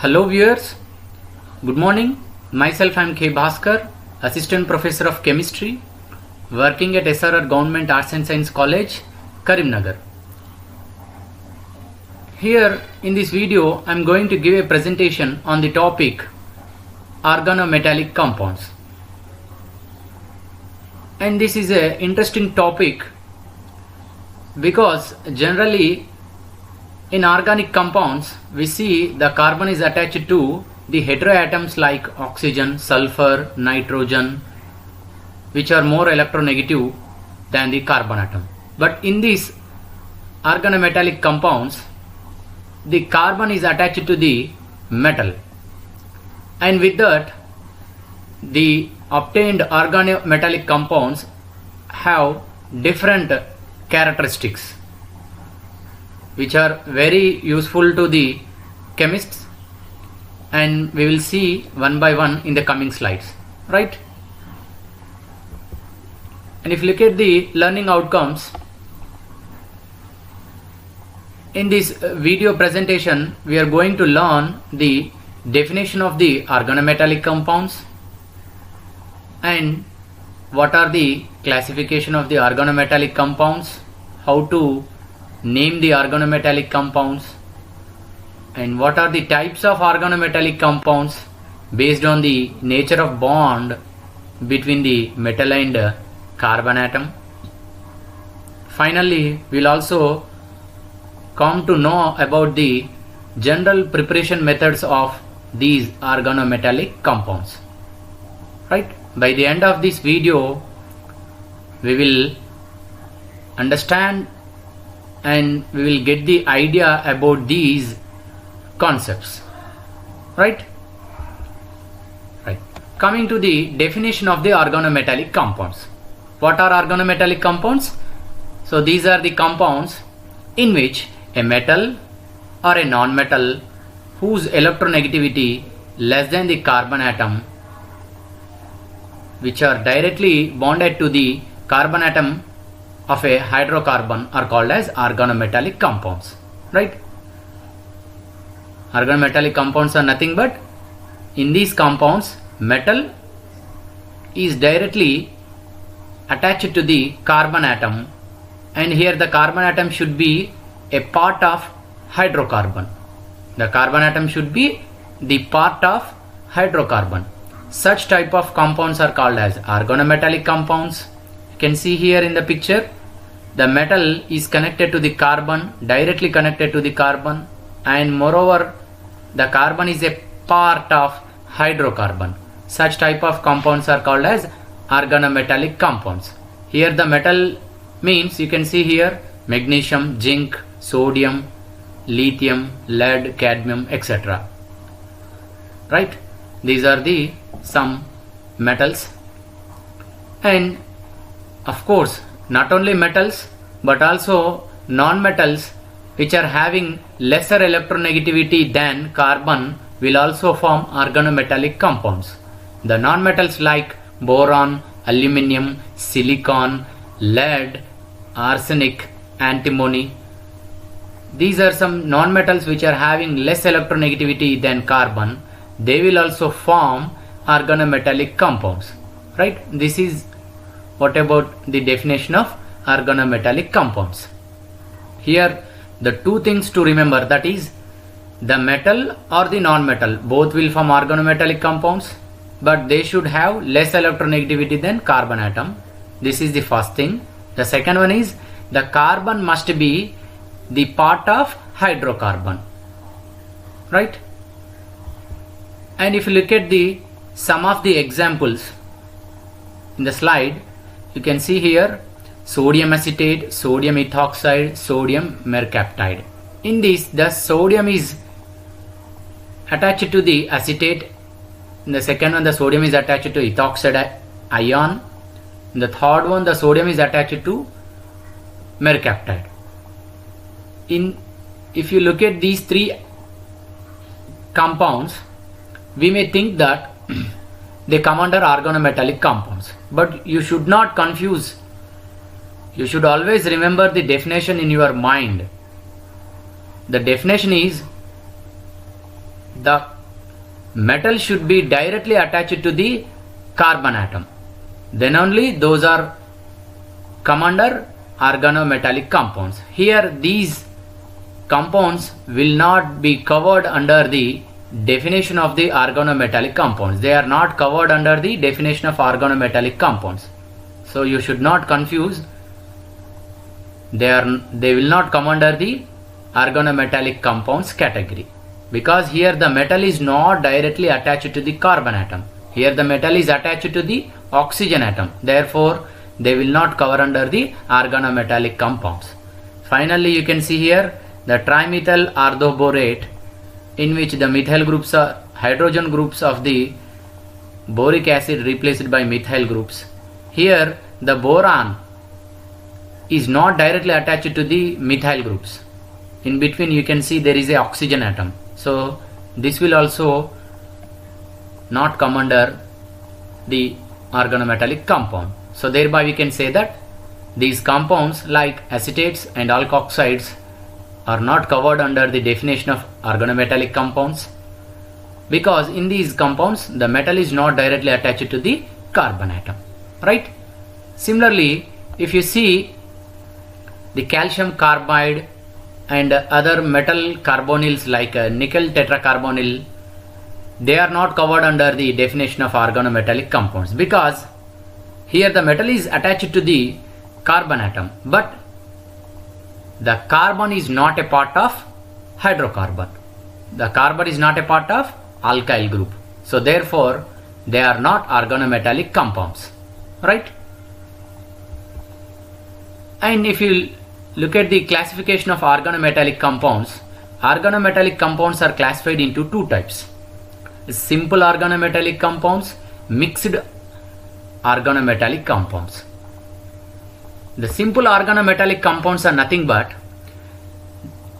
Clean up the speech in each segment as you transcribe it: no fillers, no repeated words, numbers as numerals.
Hello viewers, good morning. Myself I am K. Bhaskar, Assistant Professor of Chemistry, working at SRR Government Arts and Science College, Karimnagar. Here in this video I am going to give a presentation on the topic organometallic compounds. And this is an interesting topic because generally in organic compounds we see the carbon is attached to the heteroatoms like oxygen, sulfur, nitrogen, which are more electronegative than the carbon atom. But in these organometallic compounds the carbon is attached to the metal, and with that the obtained organometallic compounds have different characteristics which are very useful to the chemists, and we will see one by one in the coming slides, right? And if you look at the learning outcomes, in this video presentation we are going to learn the definition of the organometallic compounds and what are the classification of the organometallic compounds, how to name the organometallic compounds, and what are the types of organometallic compounds based on the nature of bond between the metal and carbon atom. Finally, we will also come to know about the general preparation methods of these organometallic compounds, right? By the end of this video we will understand and we will get the idea about these concepts, right? Coming to the definition of the organometallic compounds. What are organometallic compounds? So these are the compounds in which a metal or a non-metal whose electronegativity less than the carbon atom, which are directly bonded to the carbon atom of a hydrocarbon, are called as organometallic compounds, right? Organometallic compounds are nothing but in these compounds metal is directly attached to the carbon atom, and here the carbon atom should be a part of hydrocarbon. The carbon atom should be the part of hydrocarbon. Such type of compounds are called as organometallic compounds. You can see here in the picture the metal is connected to the carbon, directly connected to the carbon, and moreover the carbon is a part of hydrocarbon. Such type of compounds are called as organometallic compounds. Here the metal means you can see here magnesium, zinc, sodium, lithium, lead, cadmium, etc. Right? These are the some metals, and of course not only metals but also non-metals which are having lesser electronegativity than carbon will also form organometallic compounds. The non-metals like boron, aluminium, silicon, lead, arsenic, antimony, these are some non-metals which are having less electronegativity than carbon. They will also form organometallic compounds, right? This is what about the definition of organometallic compounds. Here the two things to remember, that is the metal or the non-metal both will form organometallic compounds, but they should have less electronegativity than carbon atom. This is the first thing. The second one is the carbon must be the part of hydrocarbon, right? And if you look at the some of the examples in the slide, you can see here sodium acetate, sodium ethoxide, sodium mercaptide. In this the sodium is attached to the acetate, in the second one the sodium is attached to ethoxide ion, in the third one the sodium is attached to mercaptide. If you look at these three compounds, we may think that they come under organometallic compounds, but you should not confuse. You should always remember the definition in your mind. The definition is the metal should be directly attached to the carbon atom. Then only those are come under organometallic compounds. Here these compounds will not be covered under the definition of the organometallic compounds. They are not covered under the definition of organometallic compounds. So you should not confuse. They will not come under the organometallic compounds category, because here the metal is not directly attached to the carbon atom. Here the metal is attached to the oxygen atom. Therefore, they will not cover under the organometallic compounds. Finally, you can see here the trimethyl orthoborate, in which the methyl groups are hydrogen groups of the boric acid replaced by methyl groups. Here the boron is not directly attached to the methyl groups. In between you can see there is a oxygen atom. So this will also not come under the organometallic compound. So thereby we can say that these compounds like acetates and alkoxides are not covered under the definition of organometallic compounds, because in these compounds the metal is not directly attached to the carbon atom, right? Similarly, if you see the calcium carbide and other metal carbonyls like nickel tetracarbonyl, they are not covered under the definition of organometallic compounds, because here the metal is attached to the carbon atom, but the carbon is not a part of hydrocarbon. The carbon is not a part of alkyl group. So therefore they are not organometallic compounds, right? And if you look at the classification of organometallic compounds are classified into two types: simple organometallic compounds, mixed organometallic compounds. The simple organometallic compounds are nothing but,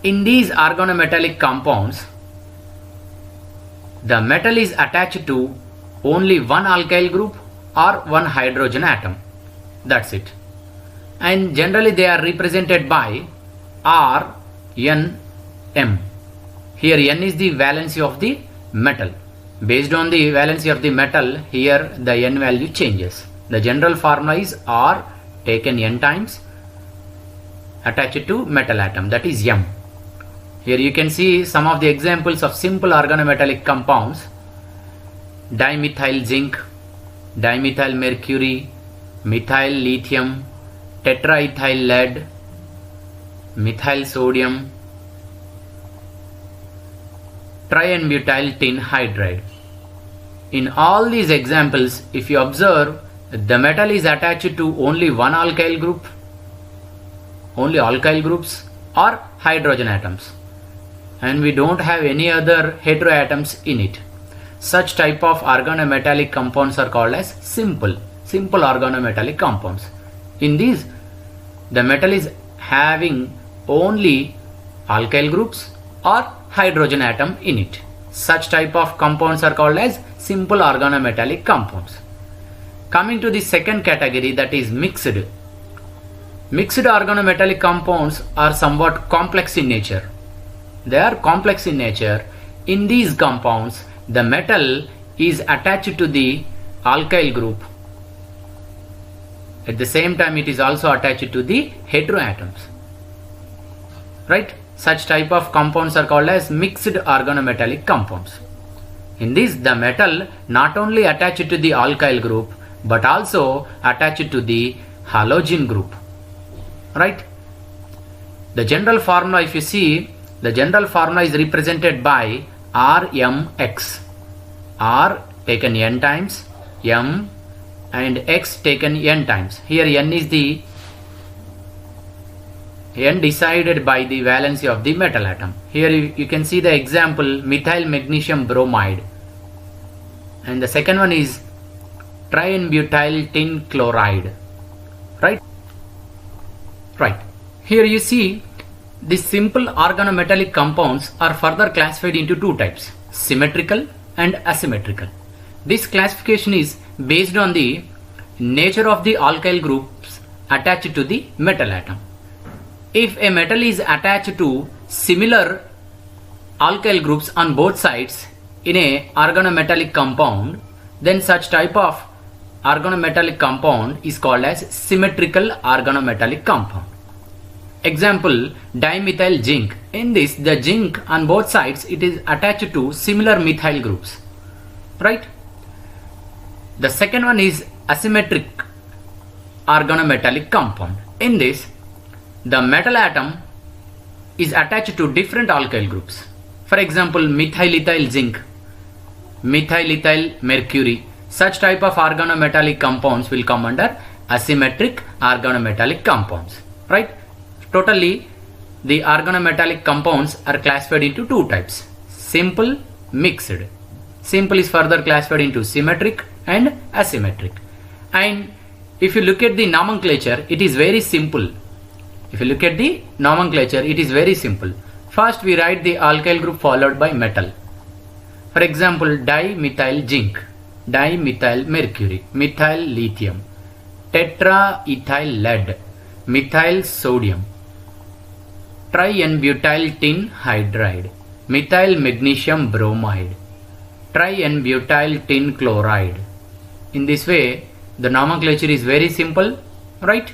in these organometallic compounds the metal is attached to only one alkyl group or one hydrogen atom. That's it. And generally they are represented by R, N, M. Here N is the valency of the metal. Based on the valency of the metal, here the N value changes. The general formula is R taken N times attached to metal atom, that is M. Here you can see some of the examples of simple organometallic compounds: dimethyl zinc, dimethyl mercury, methyl lithium, tetraethyl lead, methyl sodium, tri-N-butyl tin hydride. In all these examples, if you observe, the metal is attached to only one alkyl group, only alkyl groups or hydrogen atoms, and we don't have any other heteroatoms in it. Such type of organometallic compounds are called as simple organometallic compounds. In these, the metal is having only alkyl groups or hydrogen atom in it. Such type of compounds are called as simple organometallic compounds. Coming to the second category, that is mixed. Mixed organometallic compounds are somewhat complex in nature. They are complex in nature. In these compounds, the metal is attached to the alkyl group. At the same time, it is also attached to the heteroatoms, right? Such type of compounds are called as mixed organometallic compounds. In this, the metal not only attached to the alkyl group but also attached to the halogen group, right? The general formula, if you see, the general formula is represented by RMX. R taken N times, M and X taken N times. Here N is the N decided by the valency of the metal atom. Here you can see the example methyl magnesium bromide, and the second one is tri-N-butyl tin chloride, right? Here you see the simple organometallic compounds are further classified into two types: symmetrical and asymmetrical. This classification is based on the nature of the alkyl groups attached to the metal atom. If a metal is attached to similar alkyl groups on both sides, in a organometallic compound, then such type of organometallic compound is called as symmetrical organometallic compound. Example, dimethyl zinc. In this, the zinc on both sides, it is attached to similar methyl groups, right? The second one is asymmetric organometallic compound. In this, the metal atom is attached to different alkyl groups. For example, methylethyl zinc, methylethyl mercury. Such type of organometallic compounds will come under asymmetric organometallic compounds, right? Totally, the organometallic compounds are classified into two types: simple, mixed. Simple is further classified into symmetric and asymmetric. And if you look at the nomenclature, it is very simple. If you look at the nomenclature, it is very simple. First, we write the alkyl group followed by metal. For example, dimethyl zinc, dimethyl mercury, methyl lithium, tetraethyl lead, methyl sodium, tri-N-butyl tin hydride, methyl magnesium bromide, tri-N-butyl tin chloride. In this way, the nomenclature is very simple, right?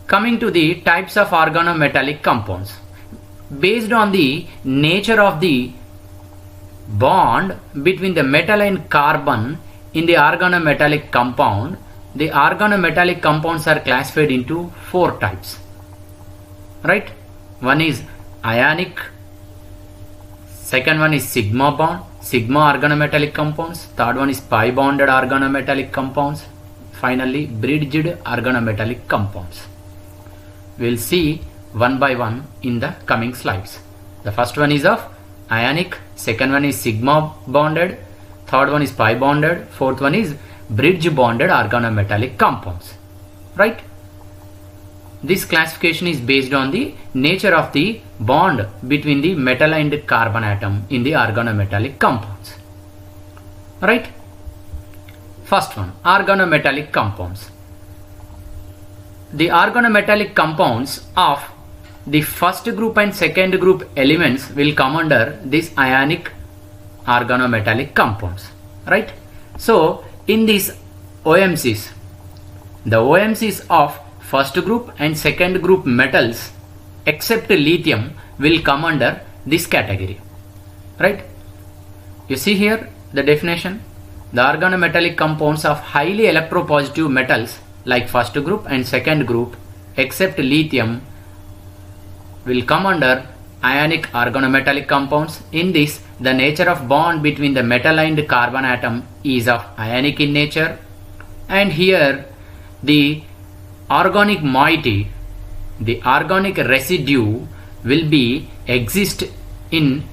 Coming to the types of organometallic compounds. Based on the nature of the bond between the metal and carbon in the organometallic compound, the organometallic compounds are classified into four types, right? One is ionic, second one is sigma bond, sigma organometallic compounds, third one is pi bonded organometallic compounds, finally bridged organometallic compounds. We'll see one by one in the coming slides. The first one is of ionic, second one is sigma bonded, third one is pi bonded, fourth one is bridge bonded organometallic compounds, right? This classification is based on the nature of the bond between the metal and carbon atom in the organometallic compounds, right? First one, organometallic compounds. The organometallic compounds of the first group and second group elements will come under this ionic organometallic compounds, right? So in these OMCs, the OMCs of first group and second group metals except lithium will come under this category, right? You see here the definition. The organometallic compounds of highly electropositive metals like first group and second group except lithium will come under ionic organometallic compounds. In this, the nature of bond between the metal and carbon atom is of ionic in nature, and here the organic moiety, the organic residue will be exist in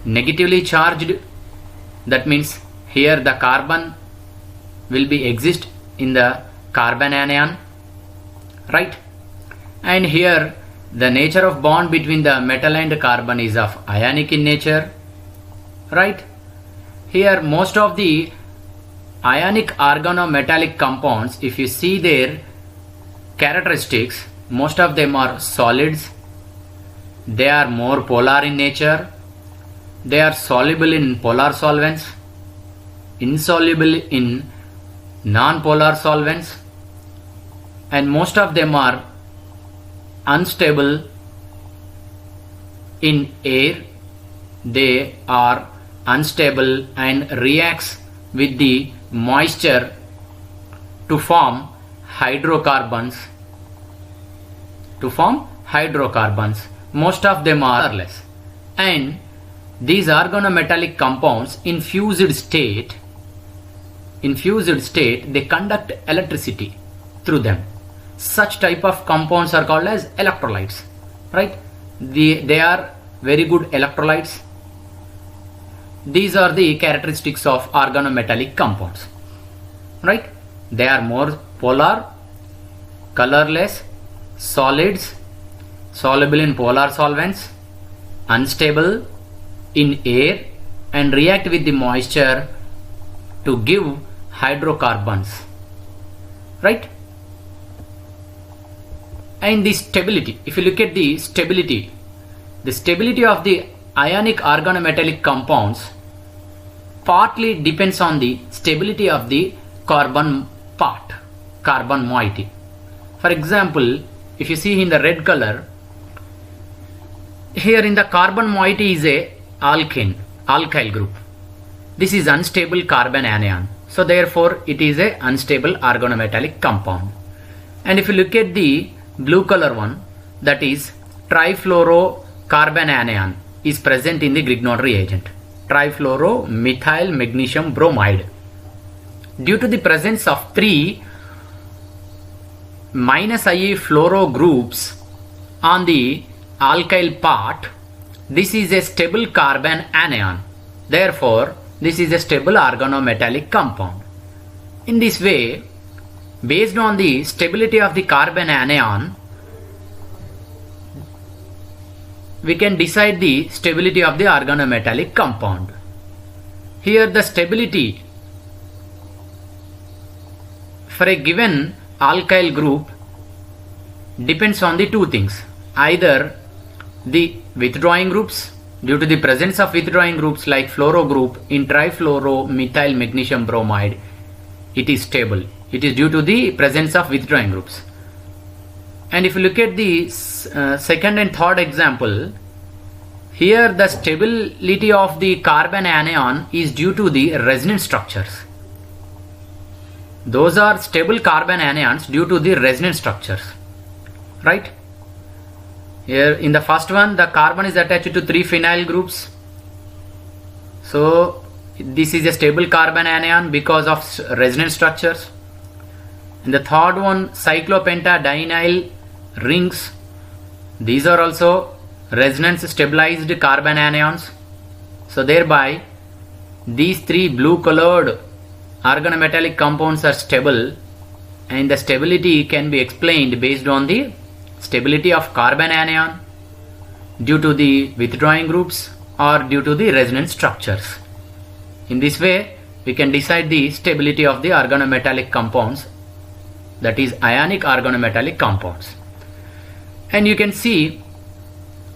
negatively charged. That means here the carbon will be exist in the carbon anion, right? And here the nature of bond between the metal and carbon is of ionic in nature, right? Here most of the ionic organometallic compounds, if you see their characteristics, most of them are solids. They are more polar in nature. They are soluble in polar solvents, insoluble in non-polar solvents, and most of them are unstable in air. They are unstable and reacts with the moisture to form hydrocarbons. Most of them are colorless, and these organometallic compounds in fused state, they conduct electricity through them. Such type of compounds are called as electrolytes, right? They are very good electrolytes. These are the characteristics of organometallic compounds, right? They are more polar, colorless, solids, soluble in polar solvents, unstable in air, and react with the moisture to give hydrocarbons, right? And the stability, if you look at the stability of the ionic organometallic compounds partly depends on the stability of the carbon part, carbon moiety. For example, if you see in the red color, here in the carbon moiety is a alkane, alkyl group. This is unstable carbon anion. So therefore it is a unstable organometallic compound. And if you look at the blue color one, that is trifluorocarbon anion is present in the Grignard reagent. Trifluoromethyl magnesium bromide. Due to the presence of 3 -Ia fluoro groups on the alkyl part, this is a stable carbon anion. Therefore, this is a stable organometallic compound. In this way, based on the stability of the carbon anion, we can decide the stability of the organometallic compound. Here the stability for a given alkyl group depends on the two things. Either the withdrawing groups, due to the presence of withdrawing groups like fluoro group in trifluoromethyl magnesium bromide, it is stable. It is due to the presence of withdrawing groups. And if you look at the second and third example, here the stability of the carbon anion is due to the resonance structures. Those are stable carbon anions due to the resonance structures, right? Here in the first one, the carbon is attached to 3 phenyl groups. So this is a stable carbon anion because of resonance structures. In the third one, cyclopentadienyl rings. These are also resonance stabilized carbon anions. So thereby these 3 blue colored organometallic compounds are stable, and the stability can be explained based on the stability of carbon anion due to the withdrawing groups or due to the resonance structures. In this way, we can decide the stability of the organometallic compounds, that is ionic organometallic compounds. And you can see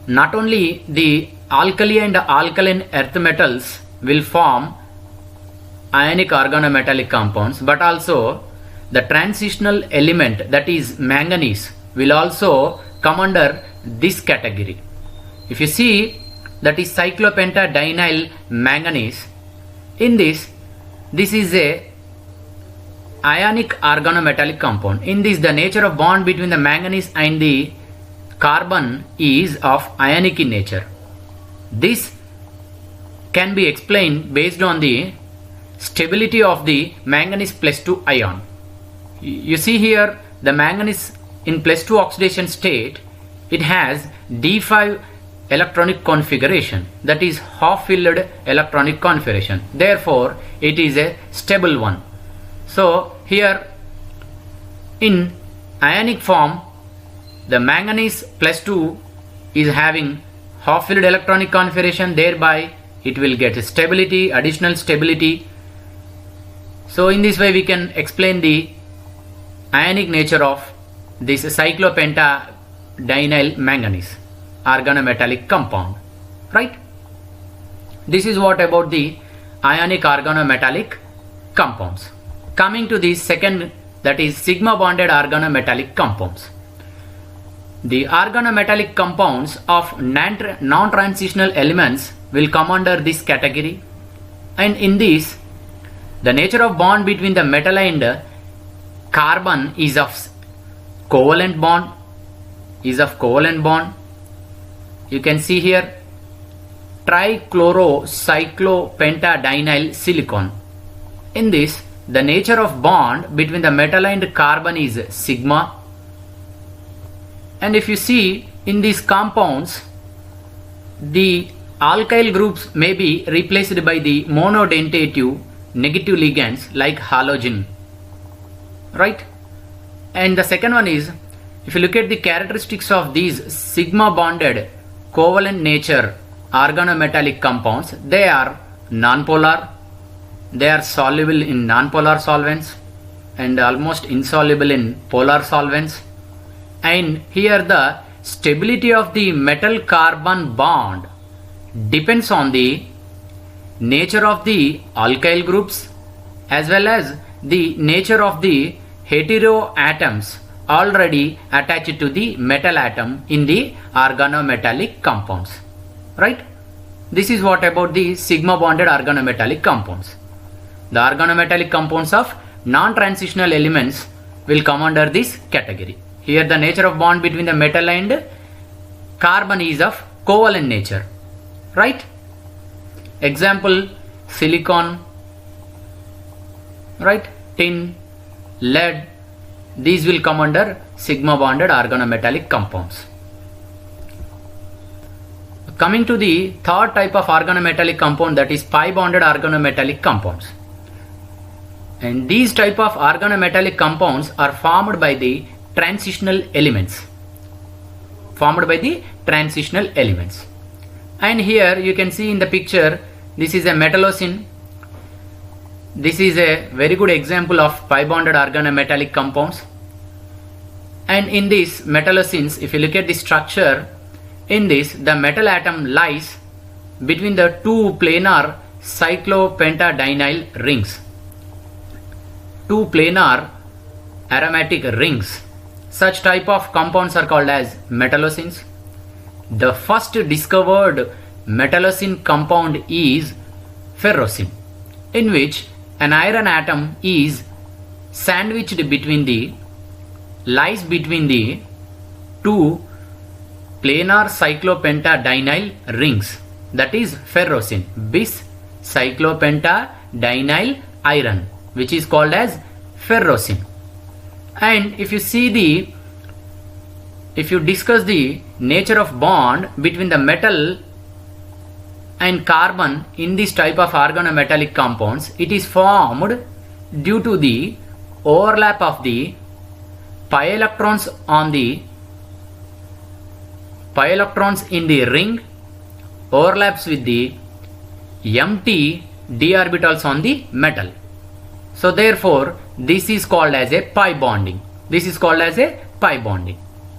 not only the alkali and alkaline earth metals will form ionic organometallic compounds, but also the transitional element, that is manganese, will also come under this category. If you see, that is cyclopentadienyl manganese. In this is a ionic organometallic compound. In this, the nature of bond between the manganese and the carbon is of ionic in nature. This can be explained based on the stability of the manganese +2 ion. You see here the manganese in +2 oxidation state, it has D5 electronic configuration, that is half-filled electronic configuration. Therefore, it is a stable one. So here in ionic form, the manganese +2 is having half-filled electronic configuration, thereby it will get stability, additional stability. So in this way we can explain the ionic nature of this cyclopentadienyl manganese organometallic compound, right? This is what about the ionic organometallic compounds. Coming to the second, that is sigma bonded organometallic compounds. The organometallic compounds of non-transitional elements will come under this category, and in this the nature of bond between the metal and carbon is of covalent bond. You can see here trichlorocyclopentadienyl silicon. In this, the nature of bond between the metal and carbon is sigma. And if you see in these compounds, the alkyl groups may be replaced by the monodentative negative ligands like halogen, right? And the second one is, if you look at the characteristics of these sigma bonded covalent nature organometallic compounds, they are nonpolar, they are soluble in nonpolar solvents and almost insoluble in polar solvents. And here the stability of the metal carbon bond depends on the nature of the alkyl groups as well as the nature of the heteroatoms already attached to the metal atom in the organometallic compounds. Right? This is what about the sigma bonded organometallic compounds. The organometallic compounds of non-transitional elements will come under this category. Here the nature of bond between the metal and carbon is of covalent nature. Right? Example, silicon, right, tin, lead, these will come under sigma bonded organometallic compounds. Coming to the third type of organometallic compound, that is pi bonded organometallic compounds. And these type of organometallic compounds are formed by the transitional elements. And here you can see in the picture, this is a metallocene. This is a very good example of pi bonded organometallic compounds. And in this metallocenes, if you look at the structure, in this the metal atom lies between the two planar cyclopentadienyl rings. Two planar aromatic rings. Such type of compounds are called as metallocenes. The first discovered metallocene compound is ferrocene, in which an iron atom is sandwiched lies between the two planar cyclopentadienyl rings, that is ferrocene, bis cyclopentadienyl iron, which is called as ferrocene. And if you discuss the nature of bond between the metal and carbon in this type of organometallic compounds, it is formed due to the overlap of the pi electrons in the ring overlaps with the empty d orbitals on the metal. So therefore this is called as a pi bonding.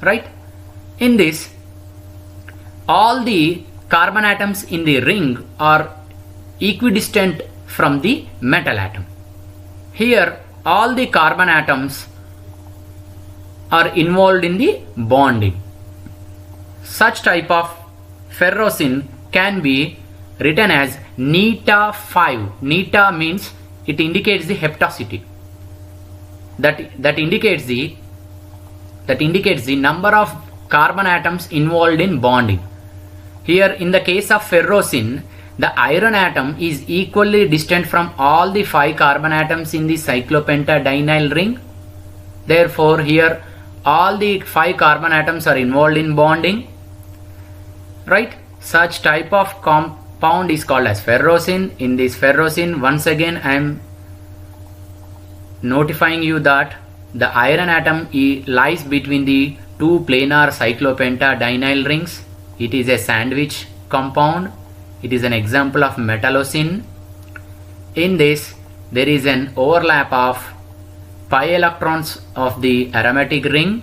Right? In this, all the carbon atoms in the ring are equidistant from the metal atom. Here all the carbon atoms are involved in the bonding. Such type of ferrocene can be written as neta 5. Neta means it indicates the heptacity. That indicates the number of carbon atoms involved in bonding. Here in the case of ferrocene, the iron atom is equally distant from all the 5 carbon atoms in the cyclopentadienyl ring. Therefore here all the 5 carbon atoms are involved in bonding. Right? Such type of compound is called as ferrocene. In this ferrocene, once again I am notifying you that the iron atom lies between the two planar cyclopentadienyl rings. It is a sandwich compound. It is an example of metallocene. In this, there is an overlap of pi electrons of the aromatic ring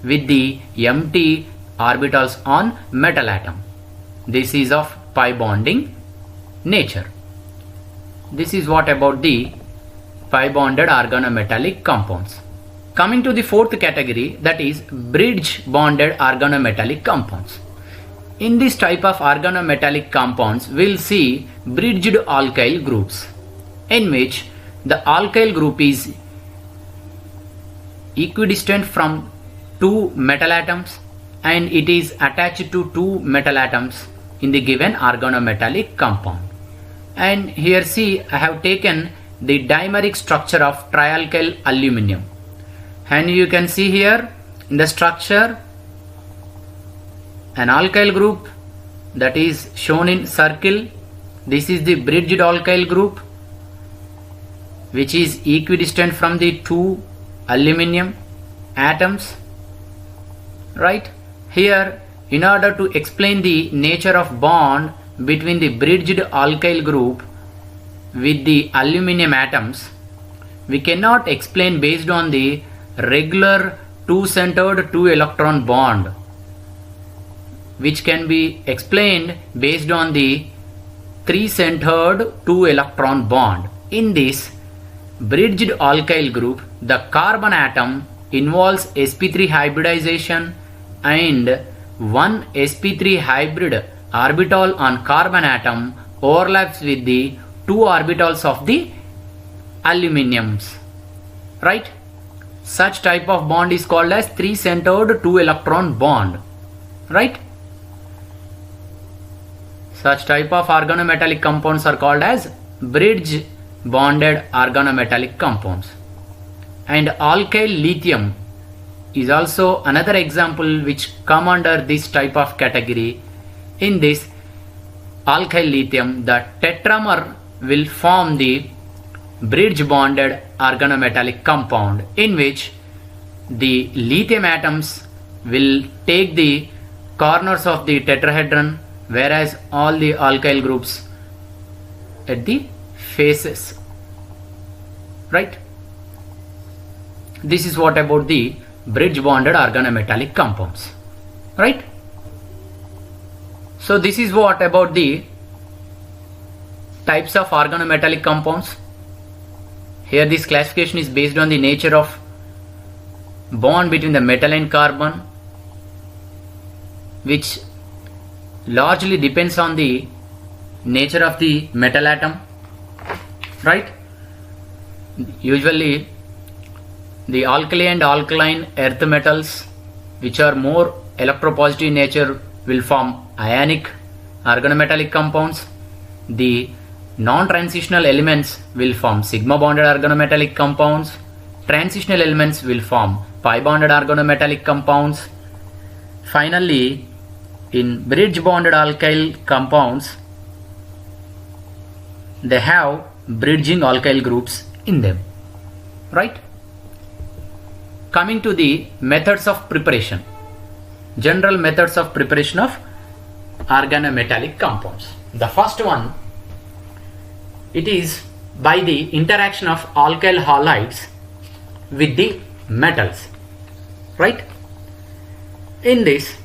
with the empty orbitals on metal atom. This is of pi bonding nature. This is what about the pi bonded organometallic compounds. Coming to the fourth category, that is bridge bonded organometallic compounds. In this type of organometallic compounds, we'll see bridged alkyl groups, in which the alkyl group is equidistant from two metal atoms and it is attached to two metal atoms in the given organometallic compound. And here see, I have taken the dimeric structure of trialkyl aluminum, and you can see here in the structure an alkyl group that is shown in circle. This is the bridged alkyl group which is equidistant from the two aluminum atoms. Right? Here, in order to explain the nature of bond between the bridged alkyl group with the aluminum atoms, we cannot explain based on the regular two-centered two-electron bond. which can be explained based on the 3-centered 2-electron bond. In this bridged alkyl group, the carbon atom involves sp3 hybridization and one sp3 hybrid orbital on carbon atom overlaps with the 2 orbitals of the aluminiums. Right? Such type of bond is called as 3-centered 2-electron bond. Right? Such type of organometallic compounds are called as bridge bonded organometallic compounds. And alkyl lithium is also another example which come under this type of category. In this alkyl lithium, the tetramer will form the bridge bonded organometallic compound, in which the lithium atoms will take the corners of the tetrahedron, whereas all the alkyl groups at the faces. Right? This is what about the bridge bonded organometallic compounds. Right? So this is what about the types of organometallic compounds. Here this classification is based on the nature of bond between the metal and carbon, which largely depends on the nature of the metal atom. Right? Usually the alkali and alkaline earth metals, which are more electropositive in nature, will form ionic organometallic compounds. The non-transitional elements will form sigma bonded organometallic compounds. Transitional elements will form pi bonded organometallic compounds. Finally, in bridge bonded alkyl compounds, they have bridging alkyl groups in them. Right? Coming to the methods of preparation. General methods of preparation of organometallic compounds. The first one, it is by the interaction of alkyl halides with the metals. Right? In this,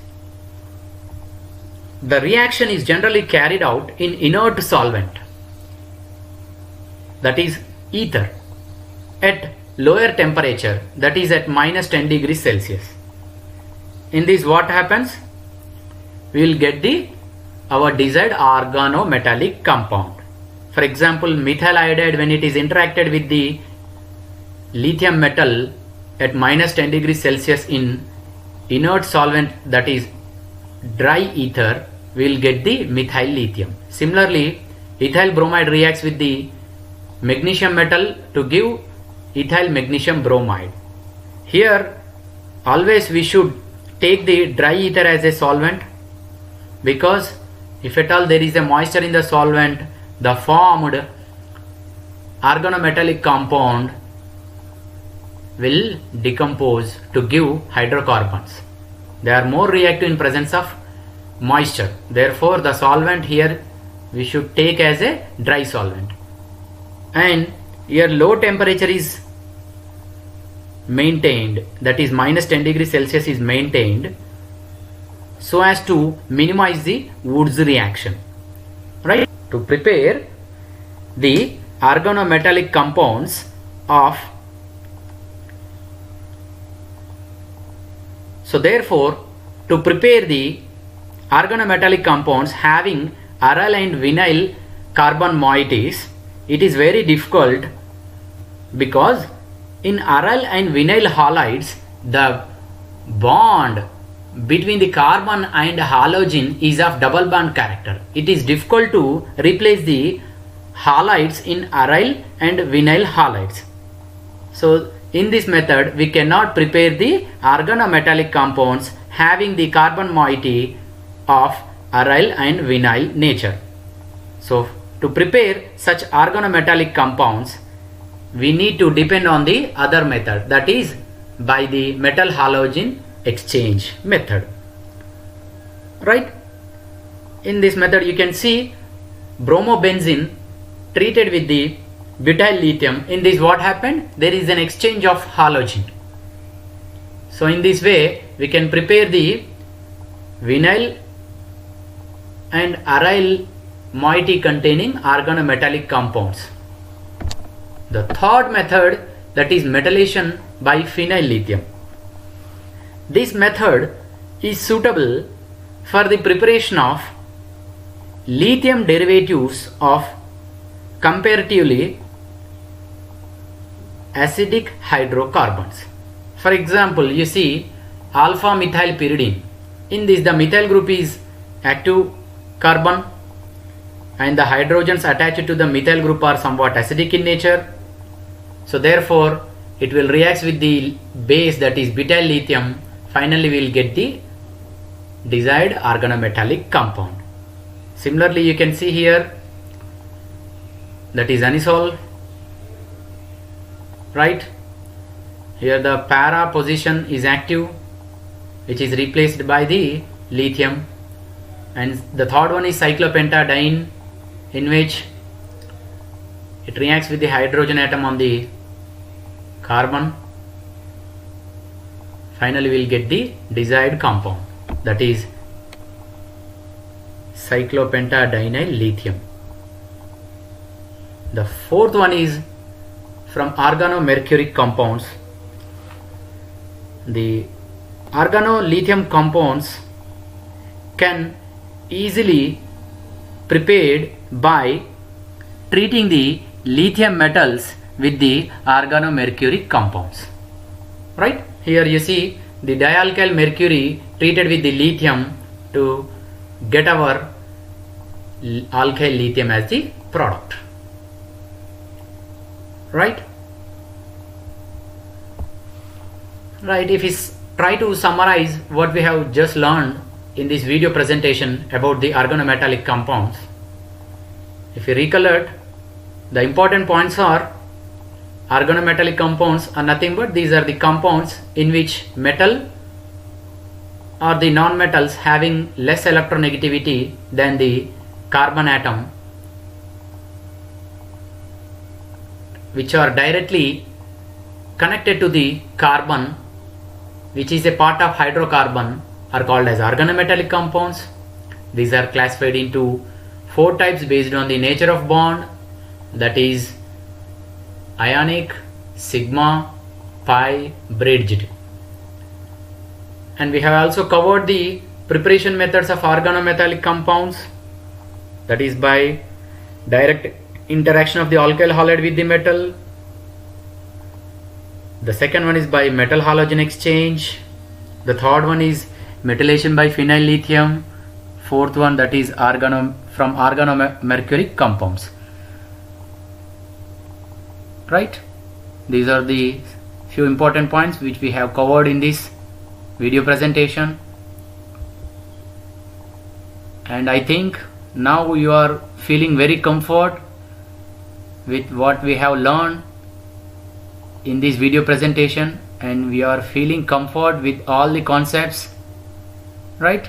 the reaction is generally carried out in inert solvent, that is ether, at lower temperature, that is at -10 degrees Celsius. In this, what happens? We will get our desired organometallic compound. For example, methyl iodide, when it is interacted with the lithium metal at -10 degrees Celsius in inert solvent, that is dry ether, we will get the methyl lithium. Similarly, ethyl bromide reacts with the magnesium metal to give ethyl magnesium bromide. Here always we should take the dry ether as a solvent, because if at all there is a moisture in the solvent, the formed organometallic compound will decompose to give hydrocarbons. They are more reactive in presence of moisture. Therefore, the solvent here we should take as a dry solvent. And here low temperature is maintained, that is -10 degrees Celsius is maintained, so as to minimize the Woods reaction. Right? To prepare the organometallic compounds of, so therefore to prepare the organometallic compounds having aryl and vinyl carbon moieties, it is very difficult, because in aryl and vinyl halides the bond between the carbon and halogen is of double bond character. It is difficult to replace the halides in aryl and vinyl halides. So in this method we cannot prepare the organometallic compounds having the carbon moiety of aryl and vinyl nature. So to prepare such organometallic compounds, we need to depend on the other method, that is by the metal halogen exchange method. Right? In this method you can see bromobenzene treated with the butyl lithium. In this, what happened? There is an exchange of halogen. So in this way we can prepare the vinyl and aryl moiety containing organometallic compounds. The third method, that is metallation by phenyl lithium. This method is suitable for the preparation of lithium derivatives of comparatively acidic hydrocarbons. For example, you see alpha methylpyridine. In this, the methyl group is active carbon and the hydrogens attached to the methyl group are somewhat acidic in nature. So therefore it will react with the base, that is butyl lithium. Finally we will get the desired organometallic compound. Similarly, you can see here, that is anisole, right? Here the para position is active, which is replaced by the lithium, and the third one is cyclopentadiene, in which it reacts with the hydrogen atom on the carbon. Finally we will get the desired compound, that is cyclopentadienyl lithium. The fourth one is from organomercuric compounds. The organolithium compounds can easily prepared by treating the lithium metals with the organomercuric compounds. Right? Here you see the dialkyl mercury treated with the lithium to get our alkyl lithium as the product. Right? Right. If we try to summarize what we have just learned in this video presentation about the organometallic compounds, if you recollect, the important points are organometallic compounds are nothing but these are the compounds in which metal or the non-metals having less electronegativity than the carbon atom, which are directly connected to the carbon, which is a part of hydrocarbon, are called as organometallic compounds. These are classified into 4 types based on the nature of bond, that is ionic, sigma, pi, bridged. And we have also covered the preparation methods of organometallic compounds, that is by direct interaction of the alkyl halide with the metal. The second one is by metal halogen exchange. The third one is metallation by phenyl lithium. Fourth one, that is from organomercuric compounds. Right? These are the few important points which we have covered in this video presentation, and I think now you are feeling very comfort with what we have learned in this video presentation, and we are feeling comfort with all the concepts, right?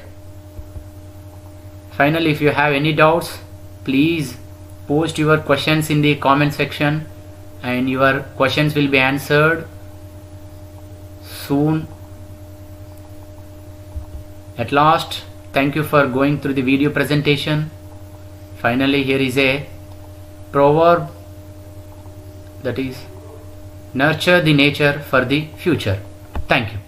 Finally, if you have any doubts, please post your questions in the comment section and your questions will be answered soon. At last, thank you for going through the video presentation. Finally, here is a proverb, that is, nurture the nature for the future. Thank you.